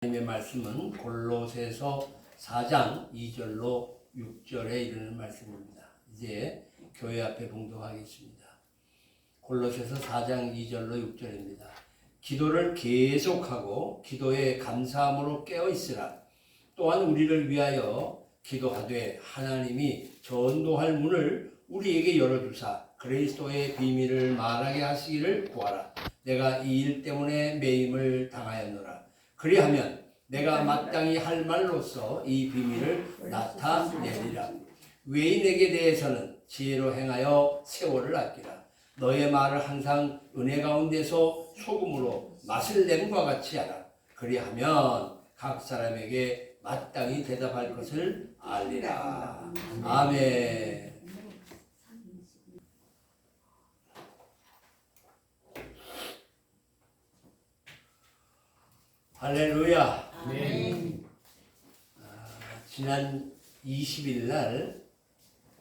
하나님의 말씀은 골로새서 4장 2절로 6절에 이르는 말씀입니다. 이제 교회 앞에 봉독하겠습니다. 골로새서 4장 2절로 6절입니다. 기도를 계속하고 기도에 감사함으로 깨어있으라. 또한 우리를 위하여 기도하되 하나님이 전도할 문을 우리에게 열어주사 그리스도의 비밀을 말하게 하시기를 구하라. 내가 이 일 때문에 매임을 당하였노라. 그리하면 내가 마땅히 할 말로써 이 비밀을 나타내리라. 외인에게 대해서는 지혜로 행하여 세월을 아끼라. 너의 말을 항상 은혜 가운데서 소금으로 맛을 냄과 같이 하라. 그리하면 각 사람에게 마땅히 대답할 것을 알리라. 아멘. 할렐루야. 아멘. 지난 20일 날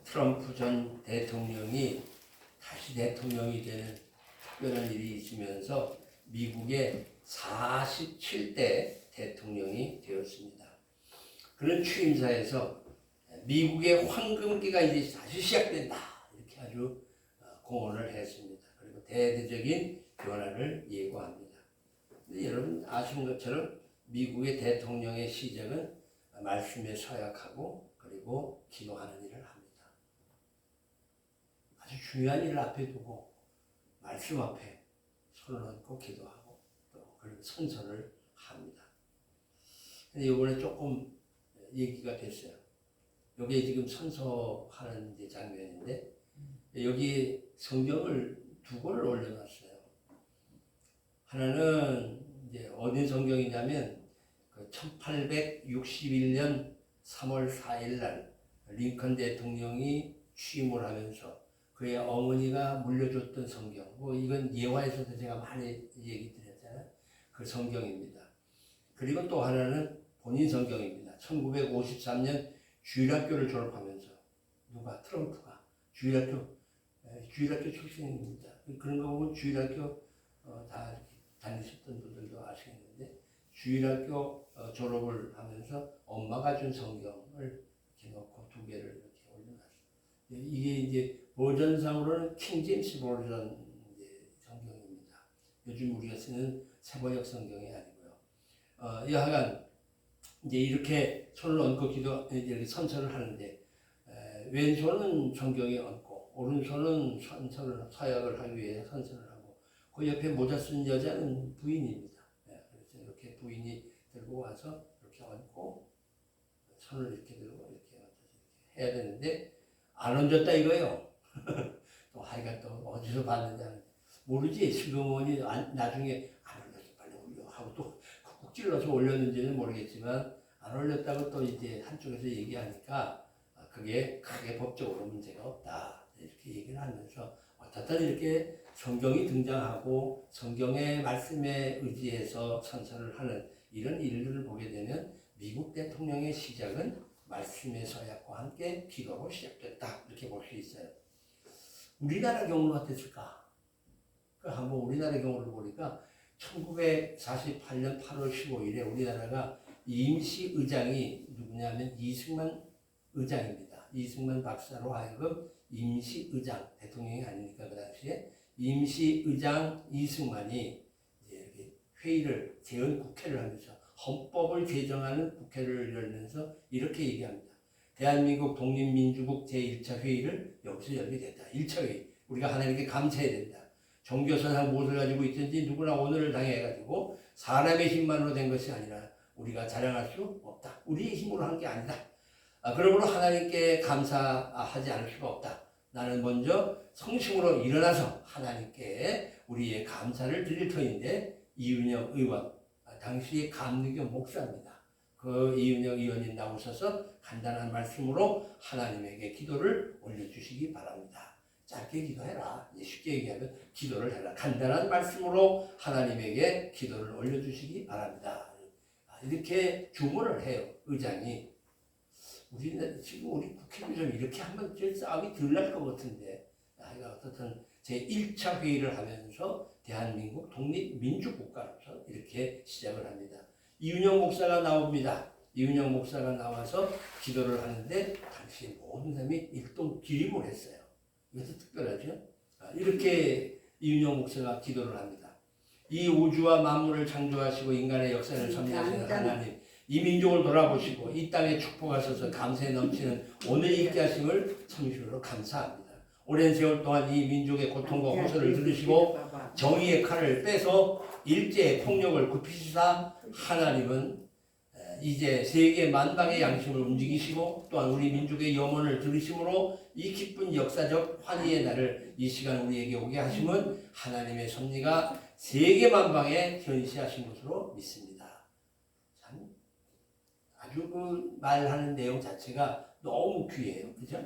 트럼프 전 대통령이 다시 대통령이 되는 특별한 일이 있으면서 미국의 47대 대통령이 되었습니다. 그런 취임사에서 미국의 황금기가 이제 다시 시작된다 이렇게 아주 공언을 했습니다. 그리고 대대적인 변화를 예고합니다. 근데 여러분 아시는 것처럼 미국의 대통령의 시작은 말씀에 서약하고 그리고 기도하는 일을 합니다. 아주 중요한 일을 앞에 두고 말씀 앞에 손을 얹고 기도하고 또 그리고 선서를 합니다. 근데 이번에 조금 얘기가 됐어요. 여기에 지금 선서하는 이제 장면인데 여기 성경을 두 권을 올려놨어요. 하나는 이제 어디 성경이냐면 1861년 3월 4일 날 링컨 대통령이 취임을 하면서 그의 어머니가 물려줬던 성경, 뭐 이건 예화에서도 제가 많이 얘기 드렸잖아요. 그 성경입니다. 그리고 또 하나는 본인 성경입니다. 1953년 주일학교를 졸업하면서 누가 트럼프가 주일학교 출신입니다. 그런 거 보면 주일학교 다 다니셨던 분들도 아시겠는데 주일학교 졸업을 하면서 엄마가 준 성경을 이렇게 넣고 두 개를 이렇게 올려놨어요. 이게 이제 버전상으로는 킹제임스 버전 성경입니다. 요즘 우리가 쓰는 새번역 성경이 아니고요. 여하간 이제 이렇게 손을 얹고 이렇게 선서를 하는데 왼손은 성경에 얹고 오른손은 서약을 하기 위해 선서를 하고 그 옆에 모자 쓴 여자는 부인입니다. 그래서 이렇게 부인이 들고 와서 이렇게 얹고 손을 이렇게 들고 이렇게 해야 되는데 안 얹었다 이거예요. 또 하여간 또 어디서 봤는지 모르지. 슬그머니 나중에 안 올렸어 빨리 올려 하고 또 쿡 찔러서 올렸는지는 모르겠지만 안 올렸다고 또 이제 한쪽에서 얘기하니까 그게 크게 법적으로 문제가 없다 이렇게 얘기를 하면서 어쨌든 이렇게 성경이 등장하고 성경의 말씀에 의지해서 선서를 하는 이런 일들을 보게 되면 미국 대통령의 시작은 말씀의 서약과 함께 기도로 시작됐다 이렇게 볼 수 있어요. 우리나라 경우는 어땠을까? 한번 우리나라 경우를 보니까 1948년 8월 15일에 우리나라가 임시의장이 누구냐면 이승만 의장입니다. 이승만 박사로 하여금 임시의장, 대통령이 아니니까 그 당시에 임시의장 이승만이 이제 회의를 재헌국회를 하면서 헌법을 제정하는 국회를 열면서 이렇게 얘기합니다. 대한민국 독립민주국 제1차 회의를 여기서 열게 됐다. 1차 회의. 우리가 하나님께 감사해야 된다. 종교선상 무엇을 가지고 있든지 누구나 오늘을 당해가지고 사람의 힘만으로 된 것이 아니라 우리가 자랑할 수 없다. 우리의 힘으로 한 게 아니다. 그러므로 하나님께 감사하지 않을 수가 없다. 나는 먼저 성심으로 일어나서 하나님께 우리의 감사를 드릴 터인데 이윤영 의원, 당시 감리교 목사입니다. 그 이윤영 의원이 나오셔서 간단한 말씀으로 하나님에게 기도를 올려주시기 바랍니다. 짧게 기도해라. 쉽게 얘기하면 기도를 해라. 간단한 말씀으로 하나님에게 기도를 올려주시기 바랍니다. 이렇게 주문을 해요. 의장이. 지금 우리 국회도 좀 이렇게 하면 싸움이 덜 날 것 같은데 어떻든 제1차 회의를 하면서 대한민국 독립민주국가로서 이렇게 시작을 합니다. 이윤영 목사가 나옵니다. 이윤영 목사가 나와서 기도를 하는데 당시 모든 사람이 일동 기립을 했어요. 이것도 특별하죠. 이렇게 이윤영 목사가 기도를 합니다. 이 우주와 만물을 창조하시고 인간의 역사를 섭리하시는 하나님, 이 민족을 돌아보시고 이 땅에 축복하셔서 감사에 넘치는 오늘 있게 하심을 참으시므로 감사합니다. 오랜 세월 동안 이 민족의 고통과 호소를 들으시고 정의의 칼을 빼서 일제의 폭력을 굽히시사 하나님은 이제 세계 만방의 양심을 움직이시고 또한 우리 민족의 염원을 들으심으로 이 기쁜 역사적 환희의 날을 이 시간 우리에게 오게 하심은 하나님의 섭리가 세계 만방에 현시하신 것으로 믿습니다. 참 아주 그 말하는 내용 자체가 너무 귀해요. 그죠?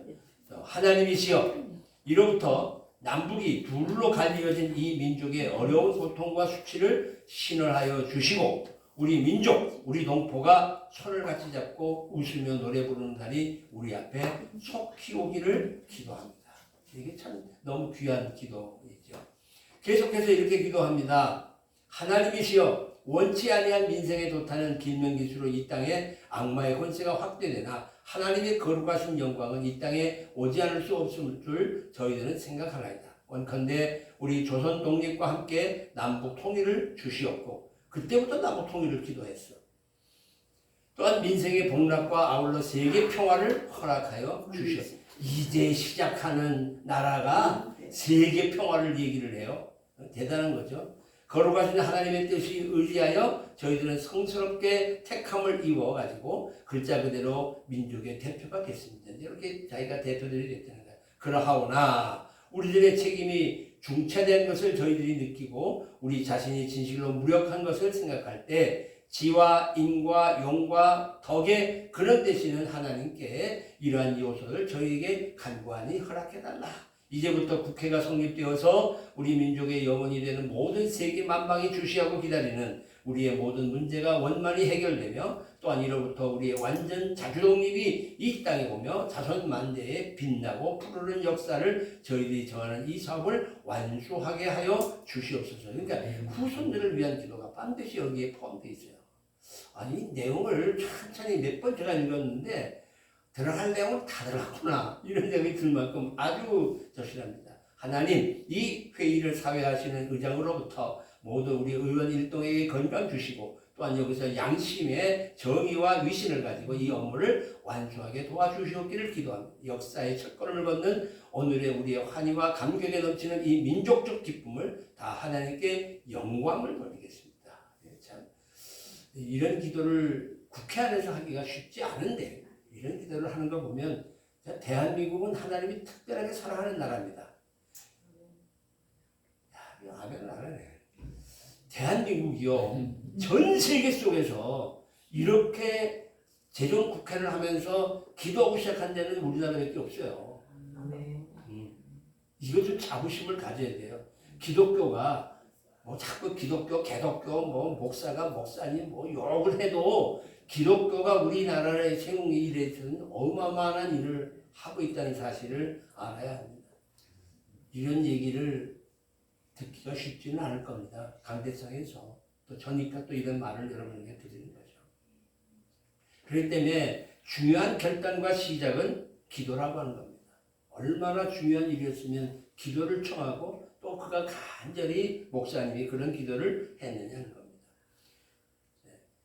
하나님이시여, 이로부터 남북이 둘로 갈리어진 이 민족의 어려운 고통과 수치를 신원하여 주시고 우리 민족, 우리 동포가 손을 같이 잡고 웃으며 노래 부르는 날이 우리 앞에 속히 오기를 기도합니다. 이게 참 너무 귀한 기도이죠. 계속해서 이렇게 기도합니다. 하나님이시여, 원치 아니한 민생에 도타는 길명기수로 이 땅에 악마의 권세가 확대되나 하나님의 거룩하신 영광은 이 땅에 오지 않을 수 없을 줄 저희들은 생각하나이다. 원컨대 우리 조선 독립과 함께 남북 통일을 주시옵고, 그때부터 남북 통일을 기도했어. 또한 민생의 복락과 아울러 세계 평화를 허락하여 주시옵소서. 이제 시작하는 나라가 세계 평화를 얘기를 해요. 대단한 거죠. 거룩하신 하나님의 뜻이 의지하여 저희들은 성스럽게 택함을 입어가지고 글자 그대로 민족의 대표가 됐습니다. 이렇게 자기가 대표들이 됐다는 거예요. 그러하오나 우리들의 책임이 중차대한 것을 저희들이 느끼고 우리 자신이 진실로 무력한 것을 생각할 때 지와 인과 용과 덕의 근원 되시는 하나님께 이러한 요소를 저희에게 간구하니 허락해달라. 이제부터 국회가 성립되어서 우리 민족의 영혼이 되는 모든 세계 만방이 주시하고 기다리는 우리의 모든 문제가 원만히 해결되며 또한 이로부터 우리의 완전 자주독립이 이 땅에 오며 자손만대에 빛나고 푸르른 역사를 저희들이 정하는 이 사업을 완수하게 하여 주시옵소서. 그러니까 후손들을 위한 기도가 반드시 여기에 포함되어 있어요. 아니, 내용을 천천히 몇 번 제가 읽었는데 들어갈 내용은 다 들어갔구나 이런 생각이 들 만큼 아주 절실합니다. 하나님, 이 회의를 사회하시는 의장으로부터 모두 우리 의원 일동에게 건강 주시고 또한 여기서 양심의 정의와 위신을 가지고 이 업무를 완수하게 도와주시옵기를 기도합니다. 역사의 첫걸음을 걷는 오늘의 우리의 환희와 감격에 넘치는 이 민족적 기쁨을 다 하나님께 영광을 돌리겠습니다. 참 이런 기도를 국회 안에서 하기가 쉽지 않은데 이런 기도를 하는 거 보면 대한민국은 하나님이 특별하게 사랑하는 나라입니다. 야, 아멘을 안 하네. 대한민국이요, 전 세계 속에서 이렇게 재정 국회를 하면서 기도하고 시작한 데는 우리나라밖에 없어요. 이거 좀 자부심을 가져야 돼요. 기독교가 뭐 자꾸 기독교, 개독교, 뭐 목사가 목사님 뭐 욕을 해도 기독교가 우리나라의 세운 일에서는 어마어마한 일을 하고 있다는 사실을 알아야 합니다. 이런 얘기를 듣기가 쉽지는 않을 겁니다. 강대상에서. 또 저니까 또 이런 말을 여러분에게 드리는 거죠. 그렇기 때문에 중요한 결단과 시작은 기도라고 하는 겁니다. 얼마나 중요한 일이었으면 기도를 청하고 또 그가 간절히 목사님이 그런 기도를 했느냐는 겁니다.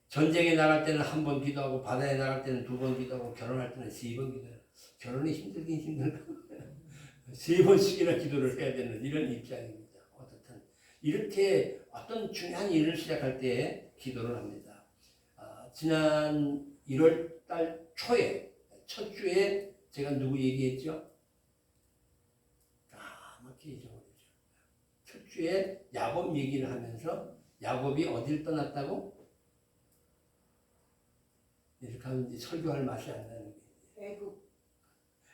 전쟁에 나갈 때는 한 번 기도하고 바다에 나갈 때는 2번 기도하고 결혼할 때는 3번 기도해요. 결혼이 힘들긴 힘들고 3번씩이나 기도를 해야 되는 이런 입장입니다. 어떻든 이렇게 어떤 중요한 일을 시작할 때 기도를 합니다. 지난 1월 달 초에 첫 주에 제가 누구 얘기했죠? 까맣게 잊어버리죠. 첫 주에 야곱 얘기를 하면서 야곱이 어딜 떠났다고? 이렇게 하면 이제 설교할 맛이 안 나는 게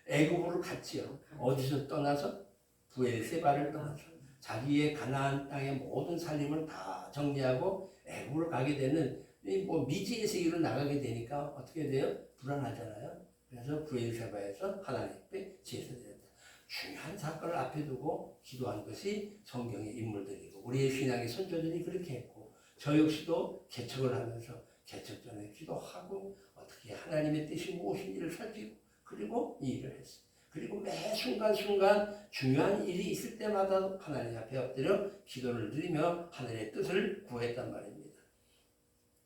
애굽으로 갔지요. 어디서 떠나서? 부엘세바를 떠나서 자기의 가나안 땅의 모든 살림을 다 정리하고 애굽으로 가게 되는 뭐 미지의 세계로 나가게 되니까 어떻게 돼요? 불안하잖아요. 그래서 부엘세바에서 하나님 앞에 제사 드렸다. 중요한 사건을 앞에 두고 기도한 것이 성경의 인물들이고 우리의 신앙의 선조들이 그렇게 했고 저 역시도 개척을 하면서 개척 전에 기도하고 어떻게 하나님의 뜻이 무엇인지를 살피고 그리고 이 일을 했어요. 그리고 매 순간순간 중요한 일이 있을 때마다 하나님 앞에 엎드려 기도를 드리며 하늘의 뜻을 구했단 말입니다.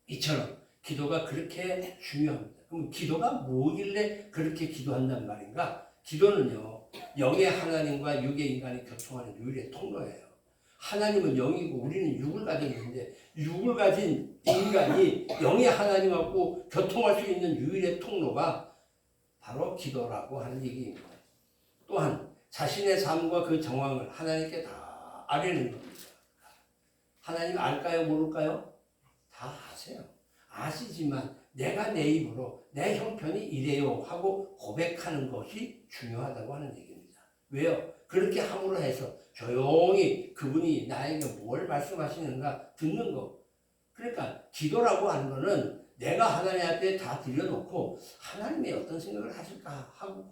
이처럼 기도가 그렇게 중요합니다. 그럼 기도가 뭐길래 그렇게 기도한단 말인가? 기도는요, 영의 하나님과 육의 인간이 교통하는 유일의 통로예요. 하나님은 영이고 우리는 육을 가지고 있는데 육을 가진 인간이 영의 하나님하고 교통할 수 있는 유일의 통로가 바로 기도라고 하는 얘기입니다. 또한 자신의 삶과 그 정황을 하나님께 다 아뢰는 겁니다. 하나님 알까요? 모를까요? 다 아세요. 아시지만 내가 내 입으로 내 형편이 이래요 하고 고백하는 것이 중요하다고 하는 얘기입니다. 왜요? 그렇게 함으로 해서 조용히 그분이 나에게 뭘 말씀하시는가 듣는 거. 그러니까 기도라고 하는 거는 내가 하나님 앞에 다 들여놓고 하나님이 어떤 생각을 하실까 하고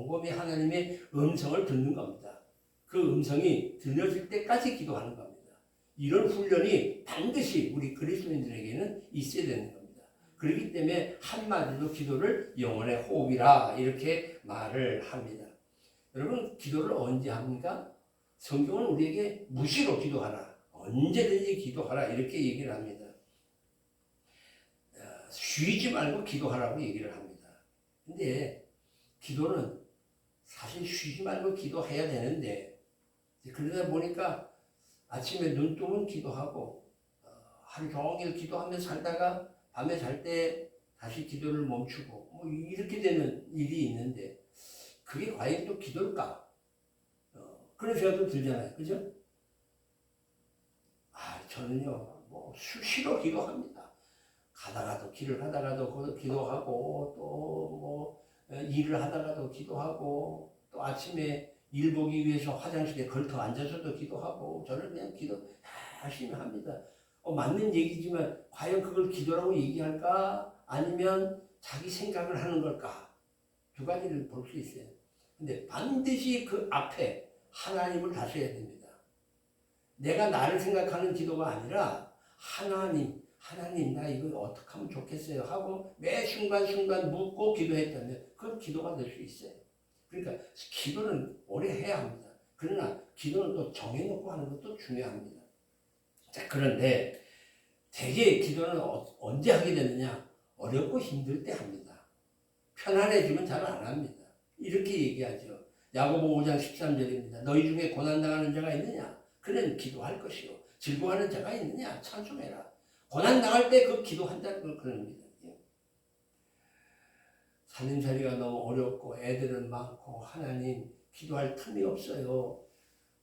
곰곰이 하나님의 음성을 듣는 겁니다. 그 음성이 들려질 때까지 기도하는 겁니다. 이런 훈련이 반드시 우리 그리스도인들에게는 있어야 되는 겁니다. 그렇기 때문에 한마디로 기도를 영혼의 호흡이라 이렇게 말을 합니다. 여러분 기도를 언제 합니까? 성경은 우리에게 무시로 기도하라. 언제든지 기도하라 이렇게 얘기를 합니다. 쉬지 말고 기도하라고 얘기를 합니다. 근데 기도는 사실 쉬지 말고 기도해야 되는데 그러다 보니까 아침에 눈 뜨면 기도하고 하루 종일 기도하며 살다가 밤에 잘 때 다시 기도를 멈추고 뭐 이렇게 되는 일이 있는데 그게 과연 또 기도일까? 그런 생각도 들잖아요. 그죠? 저는요 뭐 수시로 기도합니다. 길을 가다가도 기도하고 또 뭐 일을 하다가도 기도하고 또 아침에 일 보기 위해서 화장실에 걸터 앉아서도 기도하고 저는 그냥 기도 열심히 합니다. 맞는 얘기지만 과연 그걸 기도라고 얘기할까? 아니면 자기 생각을 하는 걸까? 두 가지를 볼 수 있어요. 근데 반드시 그 앞에 하나님을 다셔야 됩니다. 내가 나를 생각하는 기도가 아니라 하나님 나 이거 어떻게 하면 좋겠어요 하고 매 순간순간 묻고 기도했다면 그건 기도가 될 수 있어요. 그러니까 기도는 오래 해야 합니다. 그러나 기도는 또 정해놓고 하는 것도 중요합니다. 자, 그런데 대개 기도는 언제 하게 되느냐? 어렵고 힘들 때 합니다. 편안해지면 잘 안 합니다. 이렇게 얘기하죠. 야고보 5장 13절입니다. 너희 중에 고난당하는 자가 있느냐? 그는 기도할 것이요. 즐거워하는 자가 있느냐? 찬송해라. 고난당할 때 그 기도한다는 걸 그럽니다. 살림살이가 너무 어렵고 애들은 많고 하나님 기도할 틈이 없어요.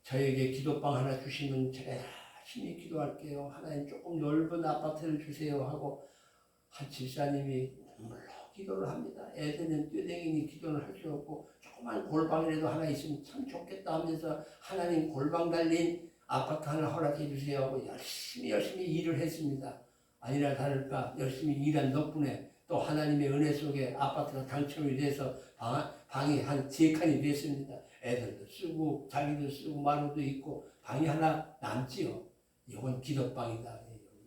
저에게 기도방 하나 주시면 제가 열심히 기도할게요. 하나님 조금 넓은 아파트를 주세요 하고 한 집사님이 눈물로 기도를 합니다. 애들은 뼈댕이니 기도를 할 수 없고 조그만 골방이라도 하나 있으면 참 좋겠다 하면서 하나님 골방 달린 아파트 하나 허락해 주세요 하고 열심히 일을 했습니다. 아니라 다를까 열심히 일한 덕분에 또 하나님의 은혜 속에 아파트가 당첨이 돼서 방이 한 3칸이 됐습니다. 애들도 쓰고 자기도 쓰고 마루도 있고 방이 하나 남지요. 이건 기도방이다.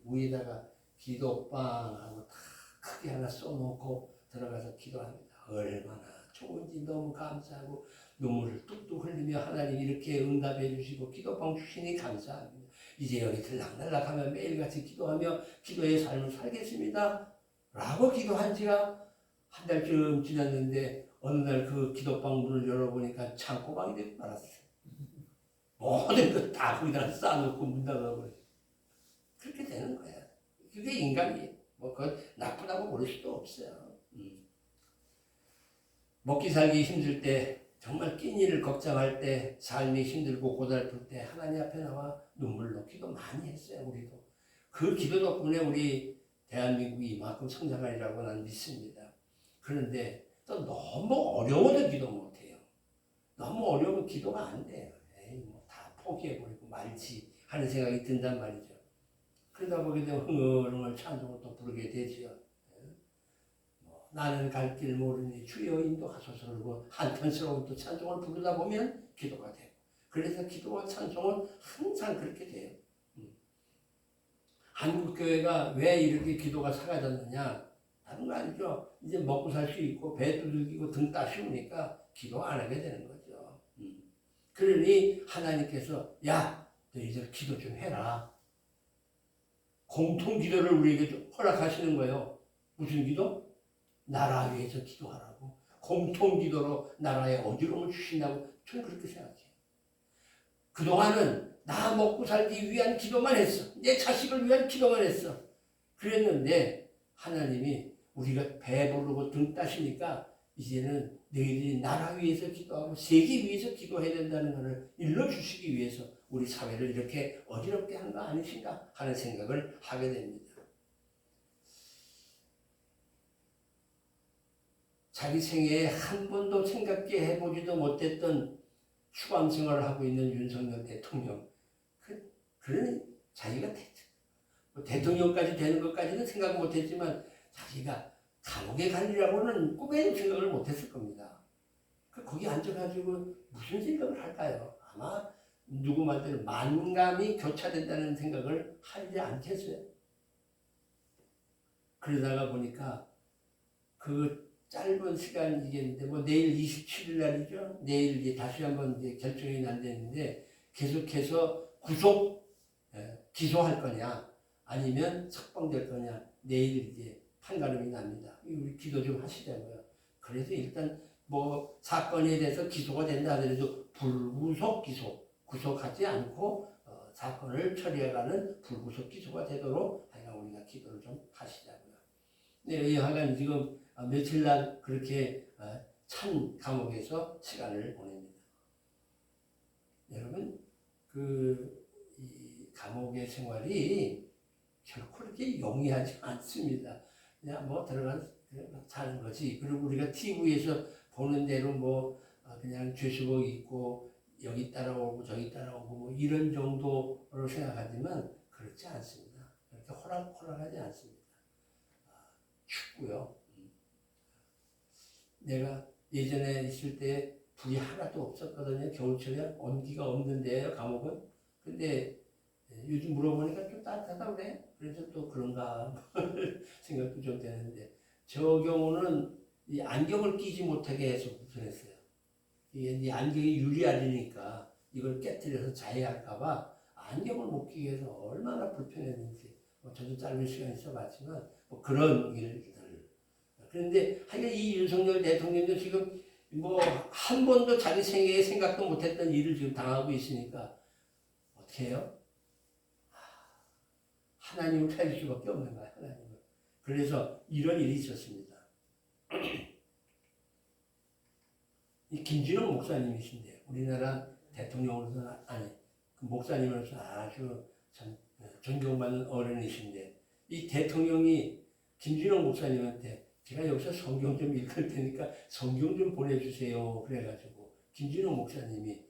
위에다가 기도방하고 다 크게 하나 써놓고 들어가서 기도합니다. 얼마나 좋은지 너무 감사하고 눈물을 뚝뚝 흘리며 하나님 이렇게 응답해 주시고 기도방 주시니 감사합니다. 이제 여기 들락날락하며 매일같이 기도하며 기도의 삶을 살겠습니다. 라고 기도한 지가 한 달쯤 지났는데 어느 날 그 기도방 문을 열어보니까 창고방이 되고 말았어요. 모든 것 다 거기다 쌓아놓고 문 닫아버려요. 그렇게 되는 거야. 그게 인간이에요. 뭐 그건 나쁘다고 볼 수도 없어요. 먹기 살기 힘들 때 정말 끼니를 걱정할 때 삶이 힘들고 고달플 때 하나님 앞에 나와 눈물로 기도 많이 했어요. 우리도. 그 기도 덕분에 우리 대한민국이 이만큼 성장하리라고 난 믿습니다. 그런데 또 너무 어려워도 기도 못해요. 너무 어려우면 기도가 안 돼요. 뭐 다 포기해버리고 말지 하는 생각이 든단 말이죠. 그러다 보게 되면 흥얼흥얼 찬송을 또 부르게 되지요. 나는 갈 길 모르니 주여 인도하소서 그러고 한탄스러운 또 찬송을 부르다 보면 기도가 되고 그래서 기도와 찬송은 항상 그렇게 돼요. 한국교회가 왜 이렇게 기도가 사라졌느냐? 다른 거 아니죠. 이제 먹고 살 수 있고 배 두들기고 등 따시우니까 기도 안 하게 되는 거죠. 그러니 하나님께서 야, 너희들 기도 좀 해라. 공통 기도를 우리에게 좀 허락하시는 거예요. 무슨 기도? 나라 위해서 기도하라고. 공통 기도로 나라에 어지러움을 주신다고 저는 그렇게 생각해요. 그동안은 나 먹고 살기 위한 기도만 했어. 내 자식을 위한 기도만 했어. 그랬는데 하나님이 우리가 배부르고 등 따시니까 이제는 너희들이 나라 위해서 기도하고 세계 위해서 기도해야 된다는 것을 일러주시기 위해서 우리 사회를 이렇게 어지럽게 한 거 아니신가 하는 생각을 하게 됩니다. 자기 생애에 한 번도 생각해 해보지도 못했던 수감 생활을 하고 있는 윤석열 대통령. 그러니 자기가 대통령까지 되는 것까지는 생각 못했지만 자기가 감옥에 가리라고는 꿈에도 생각을 못했을 겁니다. 거기 앉아가지고 무슨 생각을 할까요? 아마 누구 말대로 만감이 교차된다는 생각을 하지 않겠어요? 그러다가 보니까 그 짧은 시간이겠는데 뭐 내일 27일 날이죠. 내일 이제 다시 한번 이제 결정이 난다는데 계속해서 기소할 거냐 아니면 석방될 거냐 내일 이제 판가름이 납니다. 우리 기도 좀 하시자고요. 그래서 일단 뭐 사건에 대해서 기소가 된다 하더라도 불구속 기소, 구속하지 않고 사건을 처리해가는 불구속 기소가 되도록 하여간 우리가 기도를 좀 하시자고요. 네, 하여간 지금 며칠 날 그렇게 찬 감옥에서 시간을 보냅니다. 여러분, 이 감옥의 생활이 결코 그렇게 용이하지 않습니다. 그냥 뭐 들어가서 사는 거지. 그리고 우리가 TV에서 보는 대로 뭐 그냥 죄수복 입고 여기 따라오고 저기 따라오고 뭐 이런 정도로 생각하지만 그렇지 않습니다. 그렇게 호락호락하지 않습니다. 춥고요. 내가 예전에 있을 때 불이 하나도 없었거든요. 겨울철에 온기가 없는 데예요, 감옥은. 근데 요즘 물어보니까 좀 따뜻하다고 그래. 그래서 또 그런가 생각도 좀 되는데 저 경우는 이 안경을 끼지 못하게 해서 불편했어요. 이 안경이 유리알이니까 이걸 깨뜨려서 자해할까봐 안경을 못 끼게 해서 얼마나 불편했는지 저도 짧은 시간 있어봤지만 뭐 그런 일들. 그런데 하여간 이 윤석열 대통령도 지금 뭐 한 번도 자기 생애에 생각도 못했던 일을 지금 당하고 있으니까 어떻게 해요? 하나님을 찾을 수밖에 없는 거야, 하나님을. 그래서 이런 일이 있었습니다. 이 김진호 목사님이신데 우리나라 대통령으로서는 아니 그 목사님으로서 아주 참 존경받는 어른이신데 이 대통령이 김진호 목사님한테 제가 여기서 성경 좀 읽을 테니까 성경 좀 보내주세요. 그래가지고 김진호 목사님이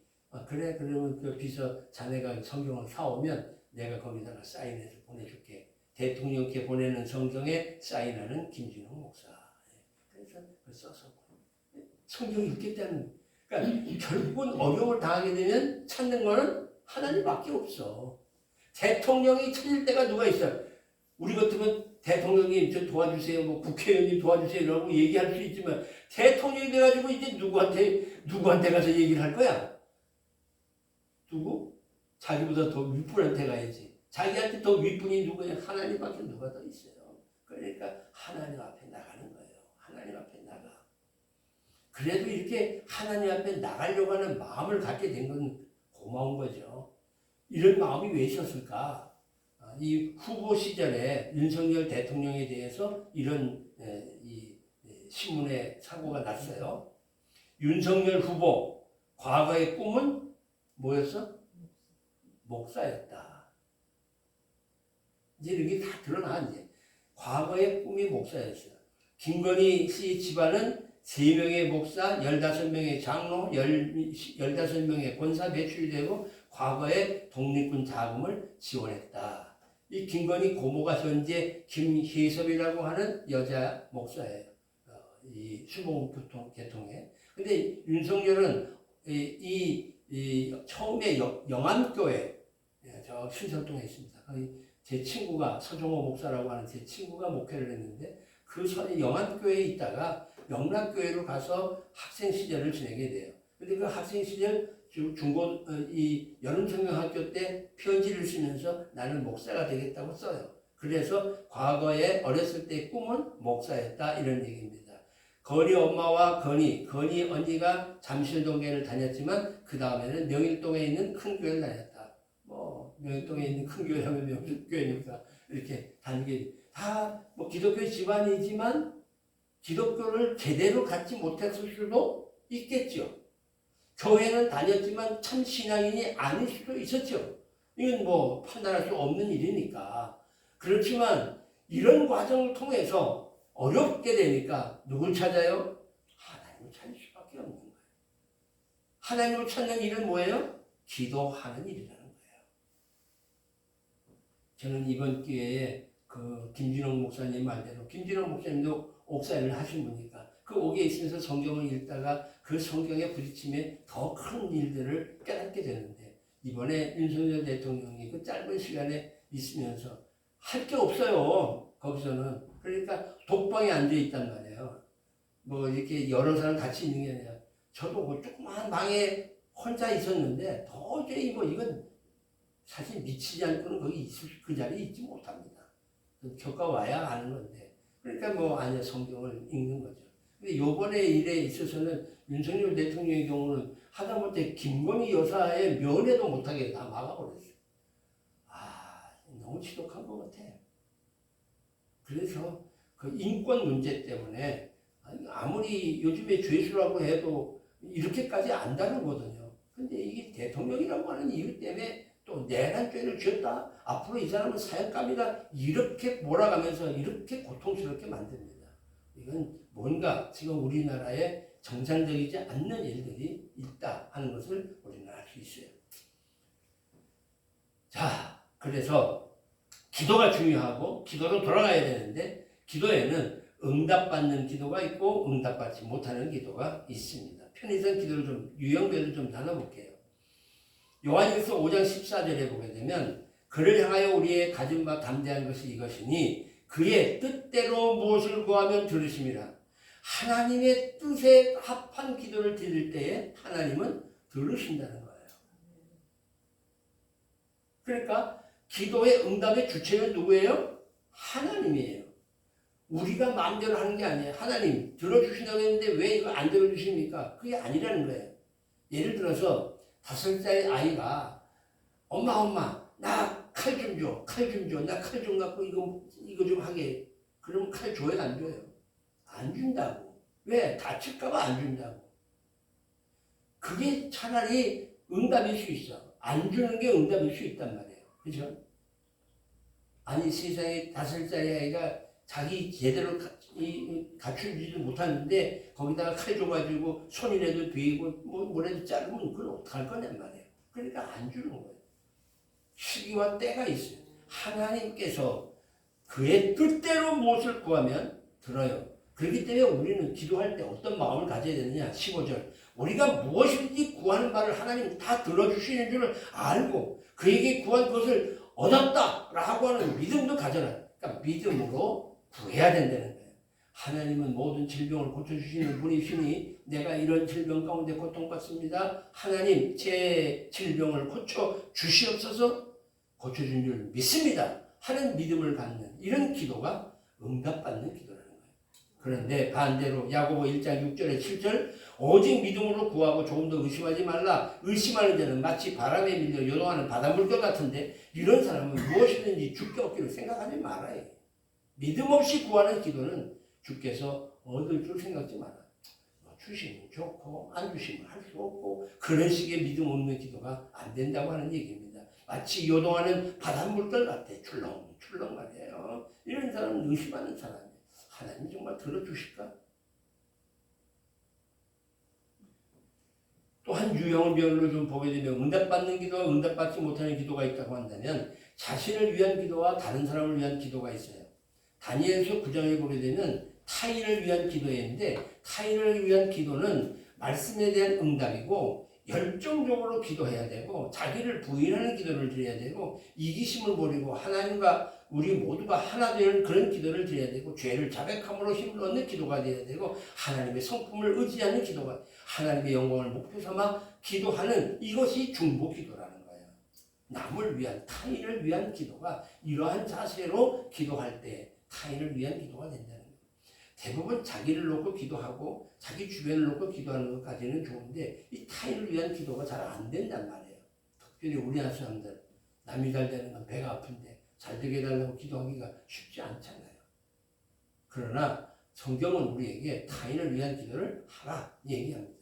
그래 그러면 그 비서 자네가 성경을 사오면 내가 거기다가 사인해서 보내줄게. 대통령께 보내는 성경에 사인하는 김진호 목사. 그래서 써서 성경 읽겠다는. 그러니까 결국은 어려움을 당하게 되면 찾는 거는 하나님밖에 없어. 대통령이 찾을 때가 누가 있어? 우리 같으면 대통령님 저 도와주세요, 뭐 국회의원님 도와주세요 이러고 얘기할 수 있지만 대통령이 돼가지고 이제 누구한테 가서 얘기를 할 거야? 누구? 자기보다 더 윗분한테 가야지. 자기한테 더 윗분이 누구냐? 하나님밖에 누가 더 있어요. 그러니까 하나님 앞에 나가는 거예요. 하나님 앞에 나가. 그래도 이렇게 하나님 앞에 나가려고 하는 마음을 갖게 된 건 고마운 거죠. 이런 마음이 왜 있었을까? 이 후보 시절에 윤석열 대통령에 대해서 이런 신문에 사고가 났어요. 윤석열 후보 과거의 꿈은 뭐였어? 목사였다. 이제 이렇게 다 드러나. 이제 과거의 꿈이 목사였어요. 김건희 씨 집안은 3명의 목사, 15명의 장로, 15명의 권사 배출이 되고 과거에 독립군 자금을 지원했다. 이 김건희 고모가 현재 김혜섭이라고 하는 여자 목사예요. 이 수봉계통에. 근데 윤석열은 처음에 영암교회, 저 신설동에 있습니다. 거기 제 친구가 서종호 목사라고 하는 제 친구가 목회를 했는데 그 영안교회에 있다가 영락교회로 가서 학생 시절을 지내게 돼요. 근데 그 학생 시절 중고 이 여름성경학교 때 편지를 쓰면서 나는 목사가 되겠다고 써요. 그래서 과거에 어렸을 때의 꿈은 목사였다 이런 얘기입니다. 건이 엄마와 건이 언니가 잠실동교회를 다녔지만 그 다음에는 명일동에 있는 큰 교회를 다녔다. 뭐 명일동에 있는 큰 교회 하면 명일교회니까 이렇게 다니게 다 뭐 기독교 집안이지만 기독교를 제대로 갖지 못했을 수도 있겠죠. 교회는 다녔지만 참 신앙인이 아닐 수도 있었죠. 이건 뭐 판단할 수 없는 일이니까. 그렇지만 이런 과정을 통해서 어렵게 되니까 누굴 찾아요? 하나님을 찾을 수밖에 없는 거예요. 하나님을 찾는 일은 뭐예요? 기도하는 일이라는 거예요. 저는 이번 기회에 그 김진홍 목사님 말대로 김진홍 목사님도 옥사일을 하신 분이니까 그 옥에 있으면서 성경을 읽다가 그 성경에 부딪힘에 더 큰 일들을 깨닫게 되는데 이번에 윤석열 대통령이 그 짧은 시간에 있으면서 할 게 없어요. 거기서는. 그러니까 독방에 앉아 있단 말이에요. 뭐 이렇게 여러 사람 같이 있는 게 아니라 저도 뭐 조그마한 방에 혼자 있었는데 도저히 뭐 이건 사실 미치지 않고는 거기 있을 그 자리에 있지 못합니다. 교과 와야 아는 건데. 그러니까 뭐 아니야 성경을 읽는 거죠. 근데 요번에 일에 있어서는 윤석열 대통령의 경우는 하다못해 김건희 여사의 면회도 못하게 다 막아버렸어요. 아, 너무 지독한 것 같아. 그래서 그 인권 문제 때문에 아무리 요즘에 죄수라고 해도 이렇게까지 안 다루거든요. 근데 이게 대통령이라고 하는 이유 때문에 또 내란 죄를 지었다. 앞으로 이 사람은 사형감이다. 이렇게 몰아가면서 이렇게 고통스럽게 만듭니다. 이건 뭔가 지금 우리나라에 정상적이지 않는 일들이 있다 하는 것을 우리는 알 수 있어요. 자, 그래서 기도가 중요하고 기도로 돌아가야 되는데 기도에는 응답받는 기도가 있고 응답받지 못하는 기도가 있습니다. 편의상 기도를 좀 유형별로 좀 나눠볼게요. 요한일서 5장 14절에 보게 되면 그를 향하여 우리의 가진 바 담대한 것이 이것이니 그의 뜻대로 무엇을 구하면 들으심이라. 하나님의 뜻에 합한 기도를 드릴 때에 하나님은 들으신다는 거예요. 그러니까 기도의 응답의 주체는 누구예요? 하나님이에요. 우리가 마음대로 하는 게 아니에요. 하나님 들어주신다고 했는데 왜 이거 안 들어주십니까? 그게 아니라는 거예요. 예를 들어서 5살짜리 아이가 엄마 나 칼 좀 줘. 나 칼 좀 갖고 이거 좀 하게. 그러면 칼 줘요? 안 줘요? 안 준다고. 왜? 다칠까 봐 안 준다고. 그게 차라리 응답일 수 있어. 안 주는 게 응답일 수 있단 말이에요. 그죠? 아니 세상에 5살짜리 아이가 자기 제대로 갖추지도 못하는데 거기다가 칼 줘가지고 손이라도 베이고 뭐라도 자르면 그걸 어떡할 거냔 말이에요. 그러니까 안 주는 거예요. 시기와 때가 있어요. 하나님께서 그의 뜻대로 무엇을 구하면 들어요. 그렇기 때문에 우리는 기도할 때 어떤 마음을 가져야 되느냐. 15절 우리가 무엇이든지 구하는 바를 하나님 다 들어주시는 줄을 알고 그에게 구한 것을 얻었다라고 하는 믿음도 가져라. 그러니까 믿음으로 구해야 된다는 거예요. 하나님은 모든 질병을 고쳐주시는 분이시니 내가 이런 질병 가운데 고통받습니다. 하나님 제 질병을 고쳐주시옵소서. 고쳐준 줄 믿습니다 하는 믿음을 갖는 이런 기도가 응답받는 기도라는 거예요. 그런데 반대로 야고보 1장 6절에 7절 오직 믿음으로 구하고 조금 더 의심하지 말라. 의심하는 자는 마치 바람에 밀려 요동하는 바닷물결 같은데 이런 사람은 무엇이든지 주께 얻기를 생각하지 말아요. 믿음 없이 구하는 기도는 주께서 얻을 줄 생각지 마라. 주시면 좋고 안 주시면 할 수 없고 그런 식의 믿음 없는 기도가 안 된다고 하는 얘기입니다. 마치 요동하는 바닷물결 같아. 출렁출렁 말이에요. 이런 사람은 의심하는 사람이에요. 하나님 정말 들어주실까? 또 한 유형을 별로 좀 보게 되면 응답받는 기도와 응답받지 못하는 기도가 있다고 한다면 자신을 위한 기도와 다른 사람을 위한 기도가 있어요. 다니엘서 9장에 보게 되면 타인을 위한 기도였는데 타인을 위한 기도는 말씀에 대한 응답이고 열정적으로 기도해야 되고 자기를 부인하는 기도를 드려야 되고 이기심을 버리고 하나님과 우리 모두가 하나 되는 그런 기도를 드려야 되고 죄를 자백함으로 힘을 얻는 기도가 되어야 되고 하나님의 성품을 의지하는 기도가 하나님의 영광을 목표 삼아 기도하는 이것이 중보 기도라는 거예요. 남을 위한 타인을 위한 기도가 이러한 자세로 기도할 때 타인을 위한 기도가 된다는 거예요. 대부분 자기를 놓고 기도하고 자기 주변을 놓고 기도하는 것까지는 좋은데 이 타인을 위한 기도가 잘 안 된단 말이에요. 특별히 우리나라 사람들 남이 잘 되는 건 배가 아픈데 잘 되게 해달라고 기도하기가 쉽지 않잖아요. 그러나 성경은 우리에게 타인을 위한 기도를 하라 얘기합니다.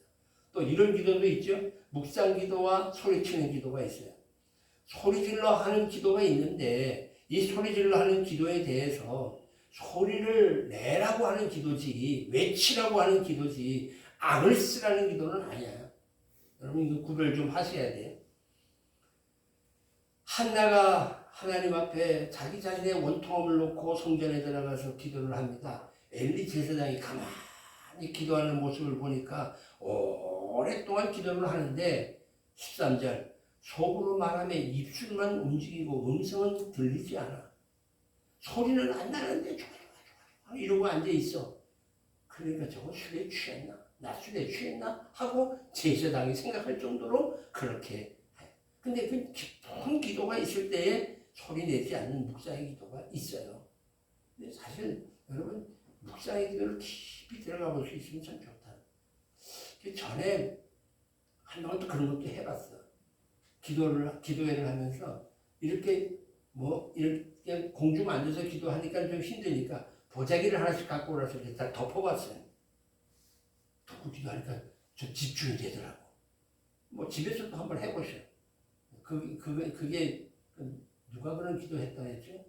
또 이런 기도도 있죠. 묵상 기도와 소리치는 기도가 있어요. 소리질러 하는 기도가 있는데 이 소리질러 하는 기도에 대해서 소리를 내라고 하는 기도지 외치라고 하는 기도지 악을 쓰라는 기도는 아니야. 여러분 이거 구별 좀 하셔야 돼요. 한나가 하나님 앞에 자기 자신의 원통함을 놓고 성전에 들어가서 기도를 합니다. 엘리 제사장이 가만히 기도하는 모습을 보니까 오랫동안 기도를 하는데 13절 속으로 말하며 입술만 움직이고 음성은 들리지 않아. 소리는 안 나는데 좋아 이러고 앉아있어. 그러니까 저거 술에 취했나? 나 술에 취했나? 하고 제사장이 생각할 정도로 그렇게 해. 근데 그 깊은 기도가 있을 때에 소리 내지 않는 묵상의 기도가 있어요. 근데 사실 여러분 묵상의 기도를 깊이 들어가 볼 수 있으면 참 좋다. 그 전에 한동안 또 그런 것도 해봤어. 기도회를 하면서 이렇게 이렇게 공중 앉아서 기도하니까 좀 힘드니까 보자기를 하나씩 갖고 오라서 다 덮어봤어요. 덮고 기도하니까 좀 집중이 되더라고. 집에서도 한번 해보세요. 그게 누가 그런 기도했다 했죠?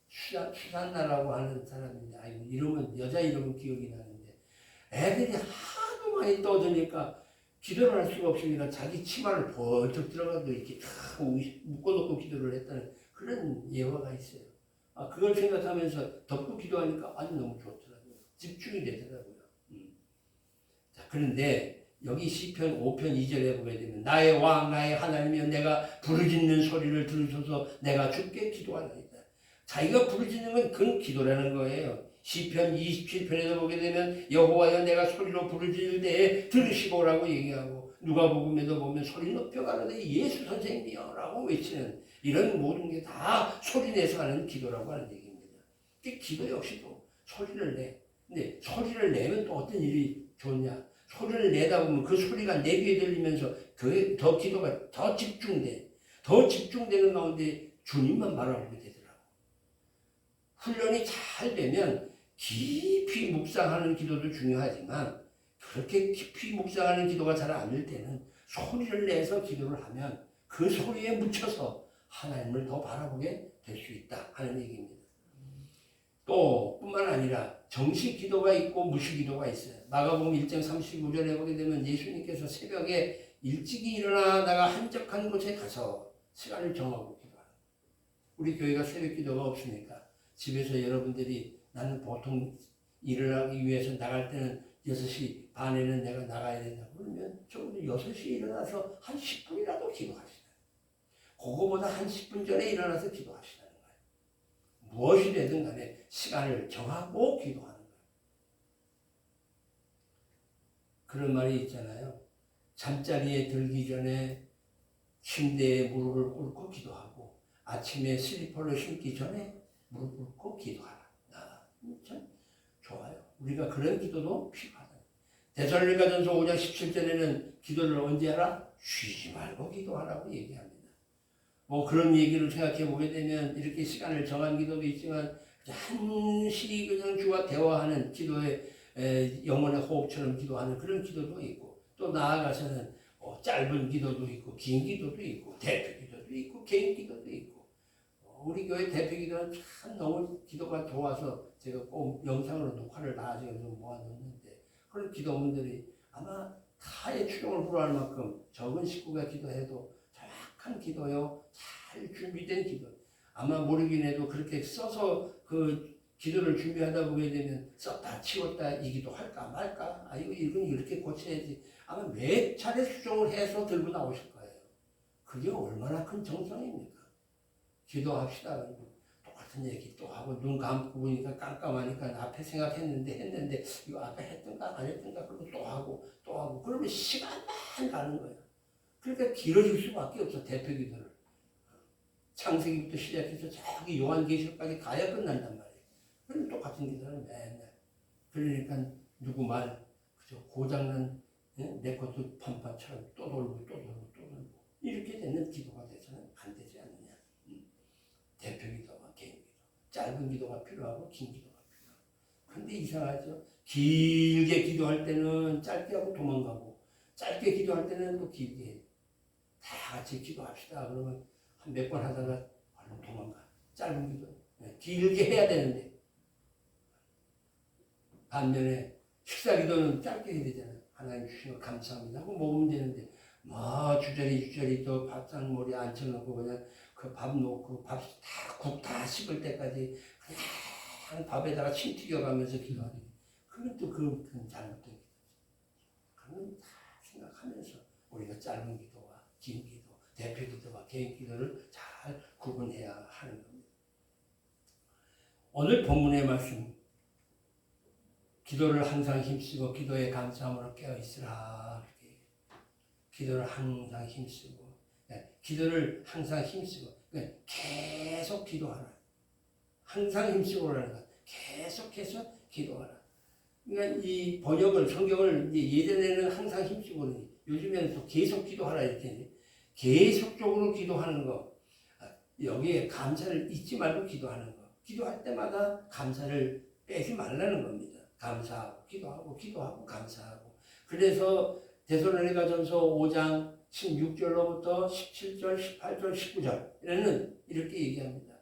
수산나라고 하는 사람인데, 이름은, 여자 이름은 기억이 나는데, 애들이 하도 많이 떠드니까 기도를 할 수가 없으니까 자기 치마를 벌쩍 들어가도 이렇게 탁 묶어놓고 기도를 했다는 그런 예화가 있어요. 그걸 생각하면서 덮고 기도하니까 아주 너무 좋더라고요. 집중이 되더라고요. 자, 그런데 여기 시편 5편 2절에 보게 되면 나의 왕 나의 하나님이여 내가 부르짖는 소리를 들으소서 내가 주께 기도하나이다. 자기가 부르짖는 건 그건 기도라는 거예요. 시편 27편에도 보게 되면 여호와여 내가 소리로 부르짖을 때에 들으시고라고 얘기하고 누가복음에도 보면 소리 높여 가라되 예수 선생님이여 라고 외치는 이런 모든 게 다 소리 내서 하는 기도라고 하는 얘기입니다. 기도 역시도 소리를 내. 근데 소리를 내면 또 어떤 일이 좋냐? 소리를 내다 보면 그 소리가 내 귀에 들리면서 더 기도가 더 집중돼. 더 집중되는 가운데 주님만 바라보게 되더라고. 훈련이 잘 되면 깊이 묵상하는 기도도 중요하지만 그렇게 깊이 묵상하는 기도가 잘 안 될 때는 소리를 내서 기도를 하면 그 소리에 묻혀서 하나님을 더 바라보게 될 수 있다 하는 얘기입니다. 또 뿐만 아니라 정식 기도가 있고 무식 기도가 있어요. 마가복음 1장 35절에 보게 되면 예수님께서 새벽에 일찍이 일어나다가 한적한 곳에 가서 시간을 정하고 기도하는 거예요. 우리 교회가 새벽 기도가 없으니까 집에서 여러분들이 나는 보통 일을 하기 위해서 나갈 때는 6시 반에는 내가 나가야 된다 그러면 적어도 6시에 일어나서 한 10분이라도 기도하시라. 그거보다 한 10분 전에 일어나서 기도하시라는 거예요. 무엇이 되든 간에 시간을 정하고 기도하는 거예요. 그런 말이 있잖아요. 잠자리에 들기 전에 침대에 무릎을 꿇고 기도하고 아침에 슬리퍼를 신기 전에 무릎 꿇고 기도하라. 참 좋아요. 우리가 그런 기도도 필요하다. 데살로니가전서 5장 17절에는 기도를 언제 하라? 쉬지 말고 기도하라고 얘기합니다. 그런 얘기를 생각해 보게 되면 이렇게 시간을 정한 기도도 있지만 한시 그냥 주와 대화하는 기도에 영혼의 호흡처럼 기도하는 그런 기도도 있고 또 나아가서는 짧은 기도도 있고 긴 기도도 있고 대표 기도도 있고 개인 기도도 있고 우리 교회 대표 기도는 참 너무 기도가 좋아서 제가 꼭 영상으로 녹화를 다 지금 모아놓는데 그런 기도원들이 아마 타의 추종을 불허할 만큼 적은 식구가 기도해도 정확한 기도요 잘 준비된 기도 아마 모르긴 해도 그렇게 써서 그 기도를 준비하다 보게 되면 썼다 치웠다 이 기도 할까 말까 이건 이렇게 고쳐야지 아마 몇 차례 수정을 해서 들고 나오실 거예요. 그게 얼마나 큰 정성입니까? 기도합시다. 똑같은 얘기 또 하고 눈 감고 보니까 깜깜하니까 앞에 생각했는데 이거 앞에 했던가 안 했던가 그리고 또 하고 그러면 시간만 가는 거예요. 그러니까 길어질 수밖에 없어. 대표 기도를 창세기부터 시작해서 저기 요한계시록까지 가야 끝난단 말이에요. 그럼 똑같은 기도는 맨날 그러니까 누구 말 그죠 고장난 내 것도 판판처럼 또 돌고 이렇게 되는 기도가 돼서는 안 되지 않느냐. 대표 기도와 개인 기도 짧은 기도가 필요하고 긴 기도가 필요하고 근데 이상하죠. 길게 기도할 때는 짧게 하고 도망가고 짧게 기도할 때는 또 길게 해요. 다 같이 기도합시다 그러면 한 몇 번 하다가 얼른 도망가. 짧은 기도 길게 해야 되는데 반면에 식사 기도는 짧게 해야 되잖아요. 하나님 주신 거 감사합니다 하고 먹으면 되는데 주저리 또 밥상머리에 앉혀놓고 그냥 그 밥 놓고 국 다 식을 때까지 그냥 밥에다가 침 튀겨가면서 기도하는 그건 또 그건 잘못된 기도지. 그건 다 생각하면서 우리가 짧은 기도와 긴 기도 대표 기도와 개인 기도를 잘 구분해야 하는 겁니다. 오늘 본문의 말씀 기도를 항상 힘쓰고 기도에 감사함으로 깨어있으라. 기도를 항상 힘쓰고 기도를 항상 힘쓰고 계속 기도하라. 항상 힘쓰고라는 것 계속해서 기도하라. 그러니까 이 번역을 성경을 예전에는 항상 힘쓰고 요즘에는 또 계속 기도하라 이렇게 계속적으로 기도하는 거 여기에 감사를 잊지 말고 기도하는 거 기도할 때마다 감사를 빼지 말라는 겁니다. 감사하고 기도하고 감사하고 그래서 데살로니가전서 5장 16절로부터 17절, 18절, 19절에는 이렇게 얘기합니다.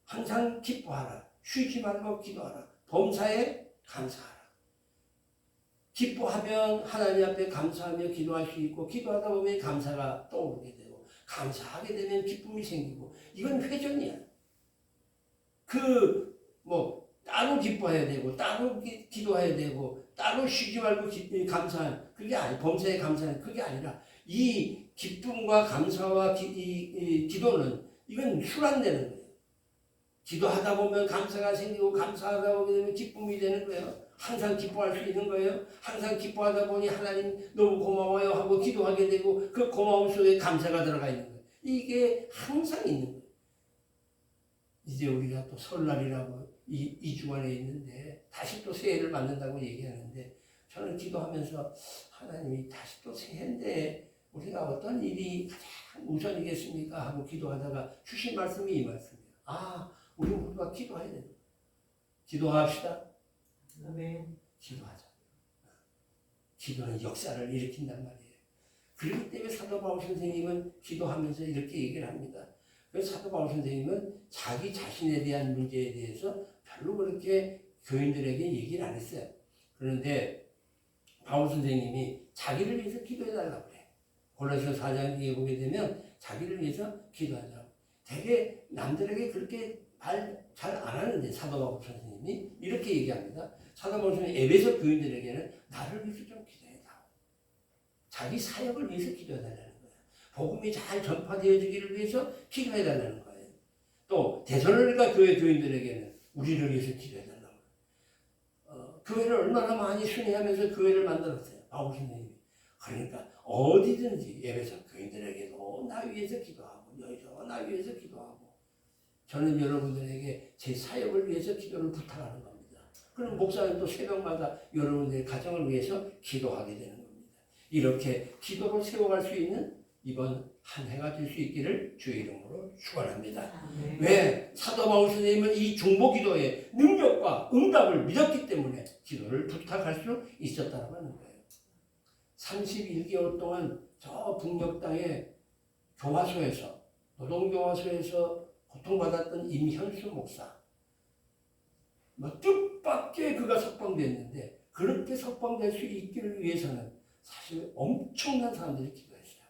항상 기뻐하라. 쉬지 말고 기도하라. 범사에 감사하라. 기뻐하면 하나님 앞에 감사하며 기도할 수 있고 기도하다 보면 감사가 떠오르게 되고 감사하게 되면 기쁨이 생기고 이건 회전이야. 따로 기뻐해야 되고 따로 기도해야 되고 따로 쉬지 말고 감사한 그게 아니 범사에 감사는 그게 아니라 이 기쁨과 감사와 기도는 이건 순환되는 거예요. 기도하다 보면 감사가 생기고 감사하다 보게 되면 기쁨이 되는 거예요. 항상 기뻐할 수 있는 거예요. 항상 기뻐하다 보니 하나님 너무 고마워요 하고 기도하게 되고 그 고마움 속에 감사가 들어가 있는 거예요. 이게 항상 있는 거예요. 이제 우리가 또 설날이라고 2주간에 있는데 다시 또 새해를 맞는다고 얘기하는데 저는 기도하면서 하나님이 다시 또 새해인데 우리가 어떤 일이 가장 우선이겠습니까? 하고 기도하다가 주신 말씀이 이 말씀이에요. 우리 모두가 기도해야 됩니다. 기도합시다. 아멘. 기도하자. 기도는 역사를 일으킨단 말이에요. 그렇기 때문에 사도 바울 선생님은 기도하면서 이렇게 얘기를 합니다. 그래서 사도 바울 선생님은 자기 자신에 대한 문제에 대해서 별로 그렇게 교인들에게 얘기를 안 했어요. 그런데 바울 선생님이 자기를 위해서 기도해달라고 그래요. 골로새 4장에 보게 되면 자기를 위해서 기도하자고. 되게 남들에게 그렇게 말 잘 안 하는데 사도 바울 선생님이 이렇게 얘기합니다. 사도 바울 선생님이 에베소 교인들에게는 나를 위해서 좀 기도해달라고. 자기 사역을 위해서 기도해달라는 거예요. 복음이 잘 전파되어지기를 위해서 기도해달라는 거예요. 또 데살로니가 교회 교인들에게는 우리를 위해서 기도해달라고. 교회를 얼마나 많이 순회하면서 교회를 만들었어요. 바울 선생님이. 그러니까 어디든지 에베소 교인들에게도 나 위해서 기도하고 여기서 나 위해서 기도하고 저는 여러분들에게 제 사역을 위해서 기도를 부탁하는 겁니다. 그럼 목사님도 새벽마다 여러분들의 가정을 위해서 기도하게 되는 겁니다. 이렇게 기도로 세워갈 수 있는 이번 한 해가 될 수 있기를 주의 이름으로 축원합니다. 왜? 사도 바울 선생님은 이 중보 기도의 능력과 응답을 믿었기 때문에 기도를 부탁할 수 있었다고 하는 거예요. 31개월 동안 저 북녘 땅의 교화소에서 노동교화소에서 고통받았던 임현수 목사 뜻밖의 그가 석방됐는데 그렇게 석방될 수 있기를 위해서는 사실 엄청난 사람들이 기도했어요.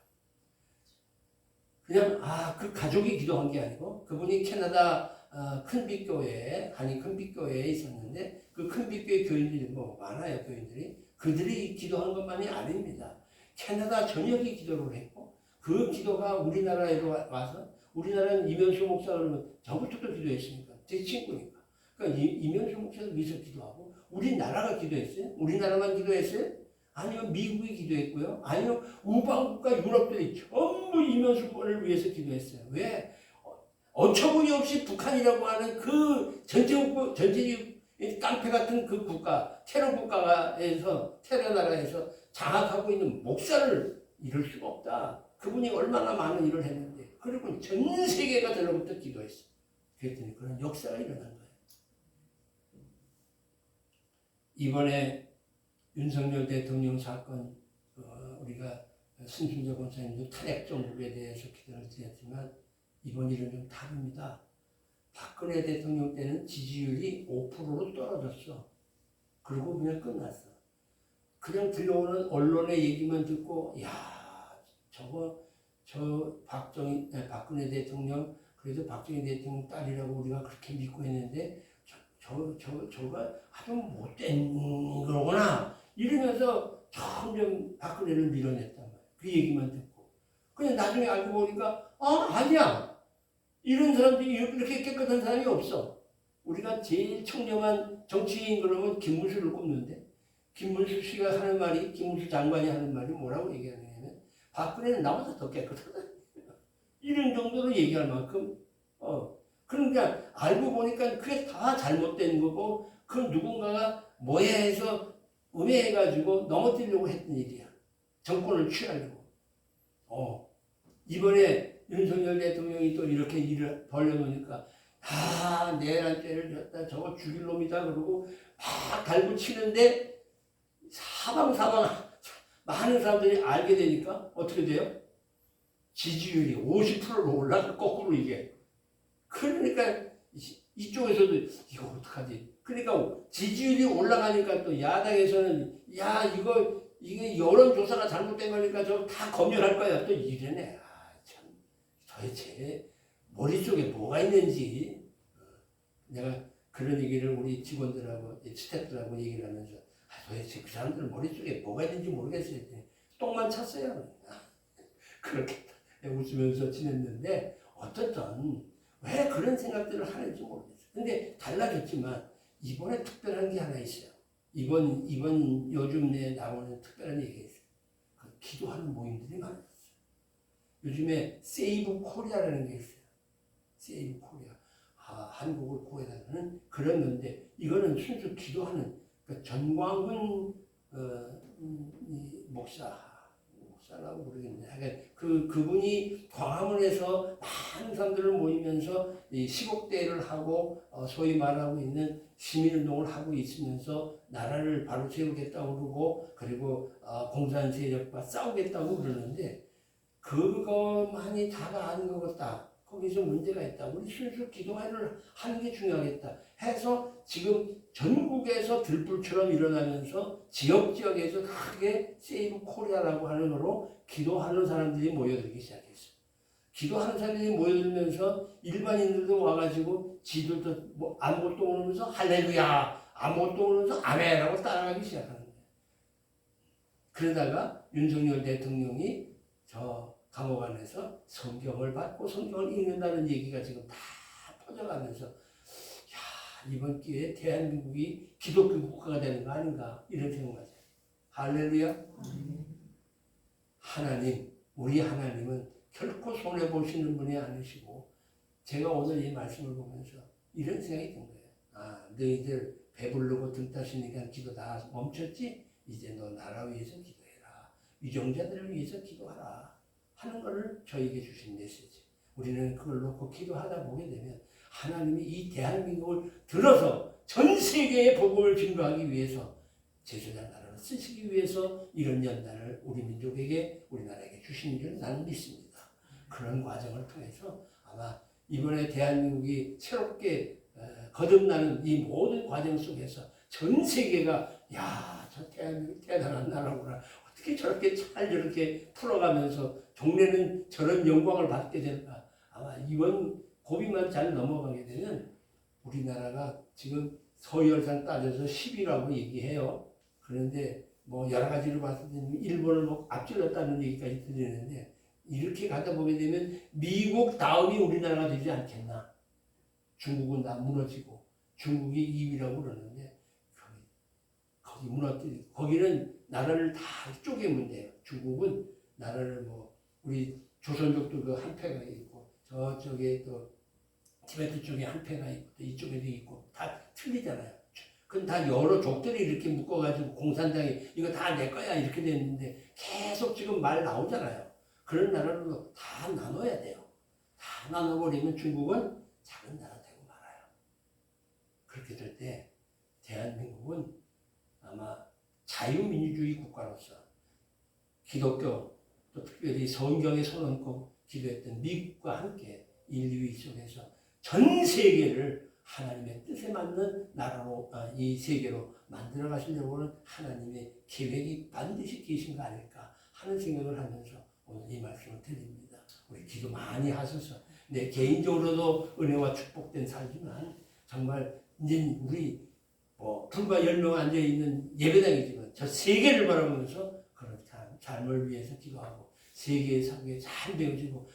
그냥 그 가족이 기도한 게 아니고 그분이 캐나다 큰빛교회, 한인 큰빛교회에 있었는데 그 큰빛교회 교인들이 뭐 많아요. 교인들이 그들이 기도한 것만이 아닙니다. 캐나다 전역이 기도를 했고 그 기도가 우리나라에도 와서 우리나라는 이면수 목사 그러면 저부터도 기도했으니까 제 친구니까 그러니까 이면수 목사도 미서 기도하고 우리나라가 기도했어요? 우리나라만 기도했어요? 아니면 미국이 기도했고요. 아니면 우방국가 유럽들이 전부 이면수권을 위해서 기도했어요. 왜? 어처구니 없이 북한이라고 하는 그 전쟁 깡패 같은 그 국가, 테러 국가에서, 테러 나라에서 장악하고 있는 목사를 잃을 수가 없다. 그분이 얼마나 많은 일을 했는데, 그리고 전 세계가 들로부터 기도했어요. 그랬더니 그런 역사가 일어난 거예요. 이번에 윤석열 대통령 사건, 우리가 신순재 권사님도 탄핵 정국에 대해서 기도를 드렸지만, 이번 일은 좀 다릅니다. 박근혜 대통령 때는 지지율이 5%로 떨어졌어. 그리고 그냥 끝났어. 그냥 들려오는 언론의 얘기만 듣고, 박근혜 대통령, 그래도 박정희 대통령 딸이라고 우리가 그렇게 믿고 했는데, 저가 아주 못된 거구나. 이러면서 점점 박근혜를 밀어냈단 말이야. 그 얘기만 듣고. 그냥 나중에 알고 보니까, 아니야. 이런 사람들이 이렇게 깨끗한 사람이 없어. 우리가 제일 청렴한 정치인 그러면 김문수를 꼽는데, 김문수 씨가 하는 말이, 김문수 장관이 하는 말이 뭐라고 얘기하냐면, 박근혜는 나보다 더 깨끗하다. 이런 정도로 얘기할 만큼, 그러니까 알고 보니까 그게 다 잘못된 거고, 그 누군가가 모해해서 음해해가지고 넘어뜨리려고 했던 일이야. 정권을 취하려고. 이번에 윤석열 대통령이 또 이렇게 일을 벌려놓으니까 내란 죄를 졌다 저거 죽일 놈이다 그러고 막 달고 치는데 사방사방 많은 사람들이 알게 되니까 어떻게 돼요? 지지율이 50%로 올라가 거꾸로 이게. 그러니까 이쪽에서도 이거 어떡하지? 그러니까 지지율이 올라가니까 또 야당에서는 이게 여론조사가 잘못된 거니까 저 다 검열할 거야. 또 이러네. 도대체 머릿속에 뭐가 있는지 내가 그런 얘기를 우리 직원들하고 스태프들하고 얘기를 하면서 도대체 그 사람들 머릿속에 뭐가 있는지 모르겠어요. 똥만 찼어요. 그렇게 웃으면서 지냈는데 어떻든 왜 그런 생각들을 하는지 모르겠어요. 근데 달라졌지만 이번에 특별한 게 하나 있어요. 이번 요즘에 나오는 특별한 얘기가 있어요. 기도하는 모임들이 많아요. 요즘에 세이브 코리아라는 게 있어요. 세이브 코리아. 한국을 구해달라는 그런 건데, 이거는 순수 기도하는, 전광훈, 목사라고 모르겠네. 그분이 광화문에서 많은 사람들을 모이면서 시국대회를 하고, 소위 말하고 있는 시민운동을 하고 있으면서 나라를 바로 세우겠다고 그러고, 그리고 공산 세력과 싸우겠다고 그러는데, 그것만이 다가 아닌 것 같다. 거기서 문제가 있다. 우리 순수 기도회를 하는 게 중요하겠다. 해서 지금 전국에서 들불처럼 일어나면서 지역에서 크게 세이브 코리아라고 하는 거로 기도하는 사람들이 모여들기 시작했어요. 기도하는 사람들이 모여들면서 일반인들도 와가지고 지들도 아무것도 모르면서 할렐루야, 아무것도 모르면서 아멘하고 따라가기 시작하는 거예요. 그러다가 윤석열 대통령이 감옥 안에서 성경을 받고 성경을 읽는다는 얘기가 지금 다 퍼져가면서 이번 기회에 대한민국이 기독교 국가가 되는 거 아닌가 이런 생각을 하죠. 할렐루야. 하나님, 우리 하나님은 결코 손해보시는 분이 아니시고 제가 오늘 이 말씀을 보면서 이런 생각이 든 거예요. 너희들 배부르고 등 따시니까 기도 다 멈췄지? 이제 너 나라 위해서 기도해라. 유정자들을 위해서 기도하라. 하는 것을 저에게 주신 메시지. 우리는 그걸 놓고 기도하다 보게 되면 하나님이 이 대한민국을 들어서 전 세계에 복음을 증거하기 위해서 제사장 나라를 쓰시기 위해서 이런 연단을 우리 민족에게 우리나라에게 주신 줄 나는 믿습니다. 그런 과정을 통해서 아마 이번에 대한민국이 새롭게 거듭나는 이 모든 과정 속에서 전 세계가 저 대한민국 대단한 나라구나. 어떻게 저렇게 잘 저렇게 풀어가면서 동네는 저런 영광을 받게 될까. 아마 이번 고비만 잘 넘어가게 되면 우리나라가 지금 서열상 따져서 10위라고 얘기해요. 그런데 뭐 여러 가지로 봤을 때는 일본을 뭐 앞질렀다는 얘기까지 들리는데 이렇게 가다 보게 되면 미국 다음이 우리나라가 되지 않겠나. 중국은 다 무너지고 중국이 2위라고 그러는데 거기 무너뜨리고 거기는 나라를 다 쪼개면 돼요. 중국은 나라를 뭐 우리 조선족도 그 한 패가 있고 저쪽에 또 티베트 쪽에 한 패가 있고 또 이쪽에도 있고 다 틀리잖아요. 그건 다 여러 족들이 이렇게 묶어가지고 공산당이 이거 다 내 거야 이렇게 됐는데 계속 지금 말 나오잖아요. 그런 나라로 다 나눠야 돼요. 다 나눠버리면 중국은 작은 나라 되고 말아요. 그렇게 될 때 대한민국은 아마 자유민주주의 국가로서 기독교 또 특별히 성경에 손 얹고 기도했던 미국과 함께 인류 속에서 전 세계를 하나님의 뜻에 맞는 나라로 이 세계로 만들어 가시려고는 하나님의 계획이 반드시 계신 거 아닐까 하는 생각을 하면서 오늘 이 말씀을 드립니다. 우리 기도 많이 하셔서 내 개인적으로도 은혜와 축복된 삶이지만 정말 이제 우리 뭐 불과 10명 앉아있는 예배당이지만 저 세계를 바라보면서 그런 삶을 위해서 기도하고 세계의 사고에 잘 되어지고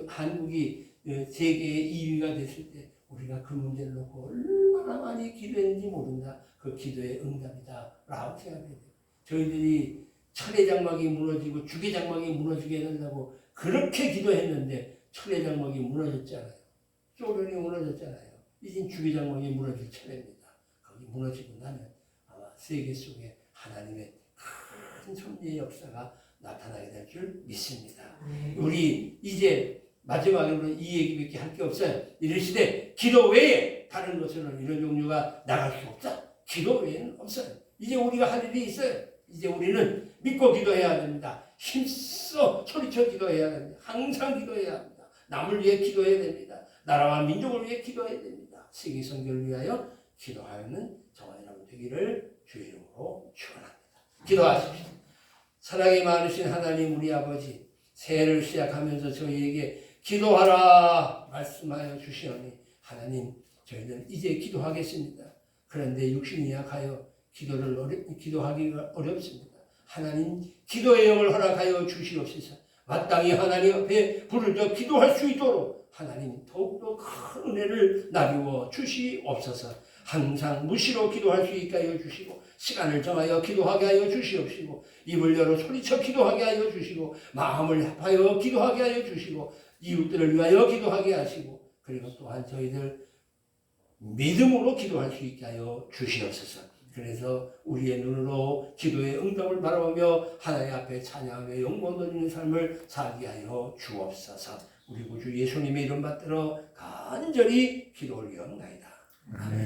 한국이 세계의 2위가 됐을 때 우리가 그 문제를 놓고 얼마나 많이 기도했는지 모른다. 그 기도의 응답이다 라고 생각해야 돼요. 저희들이 철의 장막이 무너지고 주의 장막이 무너지게 해달라고 그렇게 기도했는데 철의 장막이 무너졌잖아요. 소련이 무너졌잖아요. 이젠 주의 장막이 무너질 차례입니다. 거기 무너지고 나면 아마 세계 속에 하나님의 큰 섭리의 역사가 나타나게 될 줄 믿습니다. 우리 이제 마지막으로 이 얘기밖에 할 게 없어요. 이르시되 기도 외에 다른 것으로는 이런 종류가 나갈 수 없다. 기도 외에는 없어요. 이제 우리가 할 일이 있어요. 이제 우리는 믿고 기도해야 됩니다. 힘써 소리쳐 기도해야 됩니다. 항상 기도해야 합니다. 남을 위해 기도해야 됩니다. 나라와 민족을 위해 기도해야 됩니다. 세계 선교를 위하여 기도하는 저와 여러분 되기를 주의 이름으로 축원합니다. 기도하십시오. 사랑이 많으신 하나님 우리 아버지 새해를 시작하면서 저희에게 기도하라 말씀하여 주시오니 하나님 저희는 이제 기도하겠습니다. 그런데 육신이 약하여 기도하기가 어렵습니다. 하나님 기도의 영을 허락하여 주시옵소서. 마땅히 하나님 앞에 불을 져 기도할 수 있도록 하나님 더욱더 큰 은혜를 나누어 주시옵소서. 항상 무시로 기도할 수 있게 하여 주시고 시간을 정하여 기도하게 하여 주시옵시고 입을 열어 소리쳐 기도하게 하여 주시고 마음을 합하여 기도하게 하여 주시고 이웃들을 위하여 기도하게 하시고 그리고 또한 저희들 믿음으로 기도할 수 있게 하여 주시옵소서. 그래서 우리의 눈으로 기도의 응답을 바라보며 하나님 앞에 찬양하며 영광 돌리는 삶을 살게 하여 주옵소서. 우리 구주 예수님의 이름 받들어 간절히 기도 올리옵나이다. 아멘.